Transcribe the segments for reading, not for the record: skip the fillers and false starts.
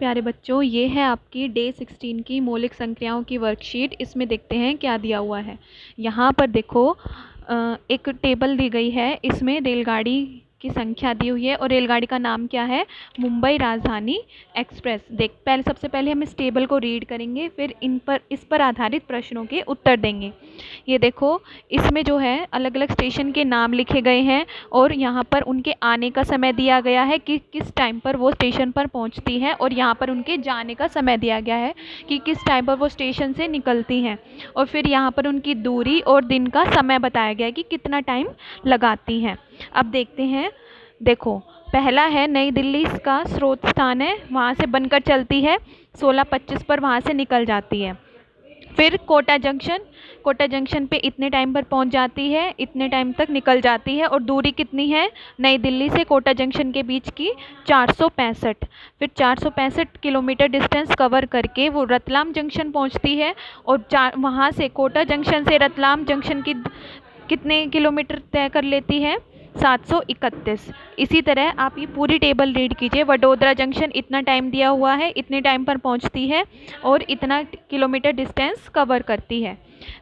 प्यारे बच्चों, ये है आपकी डे 16 की मौलिक संक्रियाओं की वर्कशीट। इसमें देखते हैं क्या दिया हुआ है। यहाँ पर देखो एक टेबल दी गई है। इसमें रेलगाड़ी की संख्या दी हुई है और रेलगाड़ी का नाम क्या है? मुंबई राजधानी एक्सप्रेस। सबसे पहले हम इस टेबल को रीड करेंगे, फिर इस पर आधारित प्रश्नों के उत्तर देंगे। ये देखो, इसमें जो है अलग अलग स्टेशन के नाम लिखे गए हैं और यहाँ पर उनके आने का समय दिया गया है कि किस टाइम पर वो स्टेशन पर पहुँचती हैं, और यहाँ पर उनके जाने का समय दिया गया है कि किस टाइम पर वो स्टेशन से निकलती हैं, और फिर यहाँ पर उनकी दूरी और दिन का समय बताया गया है कि कितना टाइम लगाती हैं। अब देखते हैं। देखो, पहला है नई दिल्ली का स्रोत स्थान है, वहाँ से बनकर चलती है, 16:25 पर वहाँ से निकल जाती है। फिर कोटा जंक्शन पे इतने टाइम पर पहुंच जाती है, इतने टाइम तक निकल जाती है, और दूरी कितनी है नई दिल्ली से कोटा जंक्शन के बीच की? 465। फिर 465 किलोमीटर डिस्टेंस कवर करके वो रतलाम जंक्शन पहुंचती है, और वहाँ से कोटा जंक्शन से रतलाम जंक्शन की कितने किलोमीटर तय कर लेती है? 731। इसी तरह आप ये पूरी टेबल रीड कीजिए। वडोदरा जंक्शन इतना टाइम दिया हुआ है, इतने टाइम पर पहुंचती है और इतना किलोमीटर डिस्टेंस कवर करती है।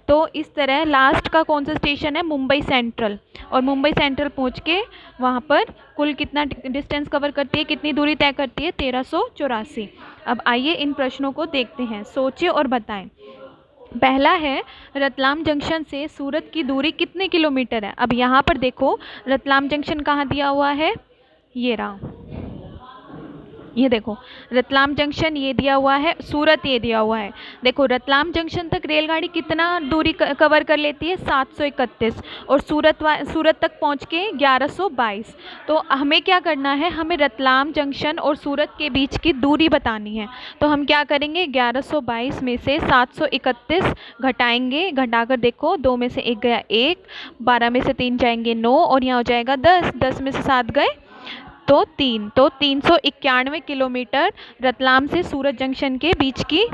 तो इस तरह लास्ट का कौन सा स्टेशन है? मुंबई सेंट्रल। और मुंबई सेंट्रल पहुंच के वहाँ पर कुल कितना डिस्टेंस कवर करती है, कितनी दूरी तय करती है? 1384। अब आइए इन प्रश्नों को देखते हैं, सोचिए और बताएं। पहला है रतलाम जंक्शन से सूरत की दूरी कितने किलोमीटर है? अब यहाँ पर देखो, रतलाम जंक्शन कहाँ दिया हुआ है? ये रहा, ये देखो रतलाम जंक्शन ये दिया हुआ है, सूरत ये दिया हुआ है। देखो, रतलाम जंक्शन तक रेलगाड़ी कितना दूरी कवर कर लेती है? 731, और सूरत तक पहुंच के 1122। तो हमें क्या करना है? हमें रतलाम जंक्शन और सूरत के बीच की दूरी बतानी है। तो हम क्या करेंगे? 1122 में से 731 घटाएंगे। घटाकर देखो, 2 में से 1 गया 1, 12 में से 3 जाएंगे 9, और यहाँ हो जाएगा 10, 10 में से 7 गए तो 3, तो 391 किलोमीटर रतलाम से सूरत जंक्शन के बीच की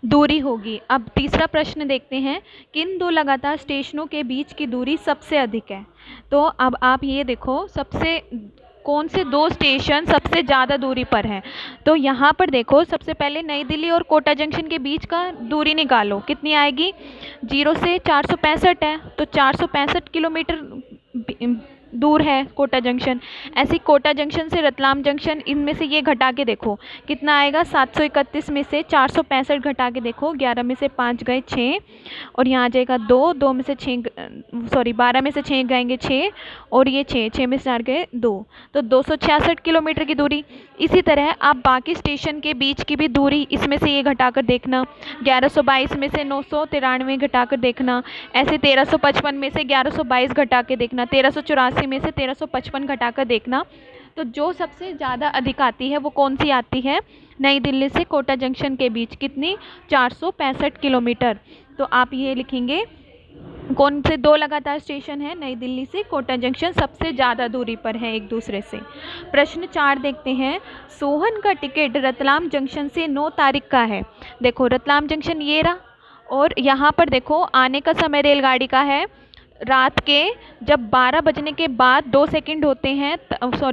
दूरी होगी। अब तीसरा प्रश्न देखते हैं, किन दो लगातार स्टेशनों के बीच की दूरी सबसे अधिक है? तो अब आप ये देखो, कौन से दो स्टेशन सबसे ज़्यादा दूरी पर हैं? तो यहाँ पर देखो, सबसे पहले नई दिल्ली और कोटा जंक्शन के बीच का दूरी निकालो, कितनी आएगी? 0 से 465 है, तो 465 किलोमीटर दूर है कोटा जंक्शन। ऐसे कोटा जंक्शन से रतलाम जंक्शन, इनमें से ये घटा के देखो कितना आएगा? 731 में से 465 घटा के देखो, 11 में से 5 गए 6, और यहाँ आ जाएगा 2, 2 में से 6 12 में से 6 गएंगे 6, और ये 6 में से 4 गए 2, तो 266 किलोमीटर की दूरी। इसी तरह आप बाकी स्टेशन के बीच की भी दूरी इसमें से ये घटाकर देखना। 1122 में से 993 घटाकर देखना, ऐसे 1355 में से 1122 घटा के देखना, 1384 में से 1355 घटाकर देखना। तो जो सबसे ज़्यादा अधिक आती है वो कौन सी आती है? नई दिल्ली से कोटा जंक्शन के बीच कितनी? 465 किलोमीटर। तो आप ये लिखेंगे, कौन से दो लगातार स्टेशन है नई दिल्ली से कोटा जंक्शन सबसे ज़्यादा दूरी पर है एक दूसरे से। प्रश्न 4 देखते हैं, सोहन का टिकट रतलाम जंक्शन से 9 तारीख का है। देखो, रतलाम जंक्शन ये रहा, और यहाँ पर देखो आने का समय रेलगाड़ी का है रात के जब 12 बजने के बाद 2 सेकंड होते हैं,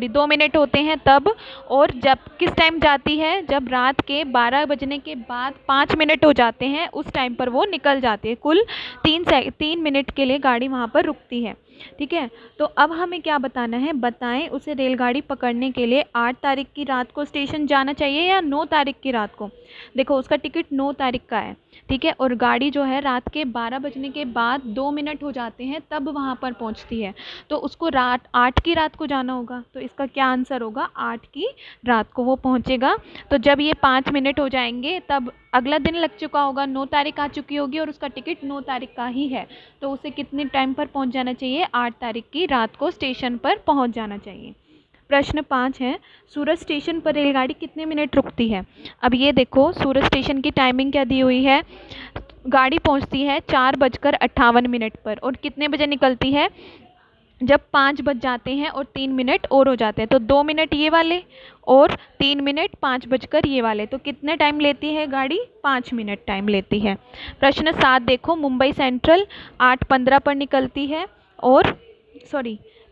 2 मिनट होते हैं तब, और जब किस टाइम जाती है? जब रात के 12 बजने के बाद 5 मिनट हो जाते हैं, उस टाइम पर वो निकल जाती है। कुल 3 मिनट के लिए गाड़ी वहाँ पर रुकती है। ठीक है, तो अब हमें क्या बताना है? बताएं उसे रेलगाड़ी पकड़ने के लिए 8 तारीख की रात को स्टेशन जाना चाहिए या 9 तारीख की रात को? देखो, उसका टिकट 9 तारीख का है, ठीक है, और गाड़ी जो है रात के 12 बजने के बाद 2 मिनट हो जाते हैं तब वहाँ पर पहुँचती है, तो उसको 8 की रात को जाना होगा। तो इसका क्या आंसर होगा? 8 की रात को वो पहुँचेगा। तो जब ये 5 मिनट हो जाएंगे तब अगला दिन लग चुका होगा, 9 तारीख आ चुकी होगी, और उसका टिकट 9 तारीख का ही है, तो उसे कितने टाइम पर पहुंच जाना चाहिए? 8 तारीख की रात को स्टेशन पर पहुंच जाना चाहिए। प्रश्न 5 है, सूरत स्टेशन पर रेलगाड़ी कितने मिनट रुकती है? अब ये देखो, सूरत स्टेशन की टाइमिंग क्या दी हुई है? गाड़ी पहुंचती है 4:58 पर, और कितने बजे निकलती है? जब 5 बज जाते हैं और 3 मिनट और हो जाते हैं, तो 2 मिनट ये वाले और 3 मिनट 5 बजकर ये वाले, तो कितने टाइम लेती है गाड़ी? 5 मिनट टाइम लेती है। प्रश्न 7 देखो, मुंबई सेंट्रल 8:15 पर निकलती है, और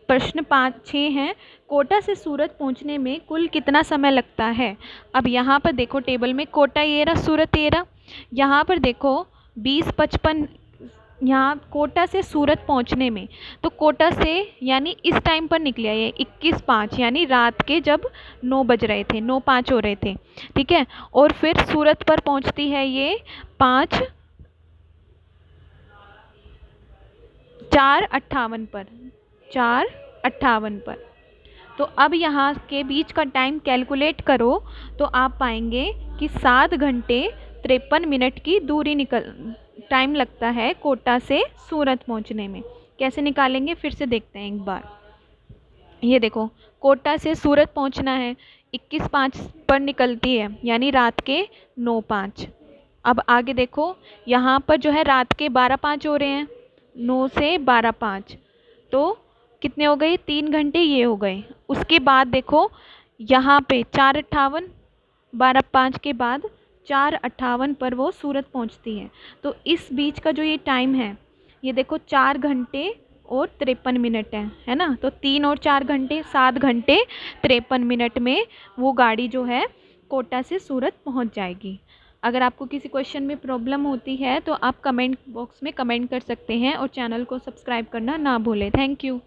प्रश्न 5-6 हैं। कोटा से सूरत पहुंचने में कुल कितना समय लगता है? अब यहाँ पर देखो टेबल में कोटा ये रहा, सूरत ये रहा। यहाँ पर देखो 20-55, यहाँ कोटा से सूरत पहुंचने में, तो कोटा से यानी इस टाइम पर निकला ये 21:05, यानी रात के जब 9 बज रहे थे, 9:05 हो रहे थे, ठीक है। और फिर सूरत पर पहुंचती है ये 4:58 पर, 4:58 पर। तो अब यहाँ के बीच का टाइम कैलकुलेट करो तो आप पाएंगे कि 7 घंटे 53 मिनट की दूरी टाइम लगता है कोटा से सूरत पहुँचने में। कैसे निकालेंगे फिर से देखते हैं एक बार। ये देखो कोटा से सूरत पहुँचना है, 21:05 पर निकलती है, यानी रात के 9:05। अब आगे देखो यहाँ पर जो है रात के 12:05 हो रहे हैं, 9 से 12:05, तो कितने हो गए? 3 घंटे ये हो गए। उसके बाद देखो यहाँ पे 4:58, 12:05 के बाद 4:58 पर वो सूरत पहुँचती है। तो इस बीच का जो ये टाइम है, ये देखो 4 घंटे और 53 मिनट है ना। तो 3 और 4 घंटे, 7 घंटे 53 मिनट में वो गाड़ी जो है कोटा से सूरत पहुँच जाएगी। अगर आपको किसी क्वेश्चन में प्रॉब्लम होती है तो आप कमेंट बॉक्स में कमेंट कर सकते हैं और चैनल को सब्सक्राइब करना ना भूलें। Thank you.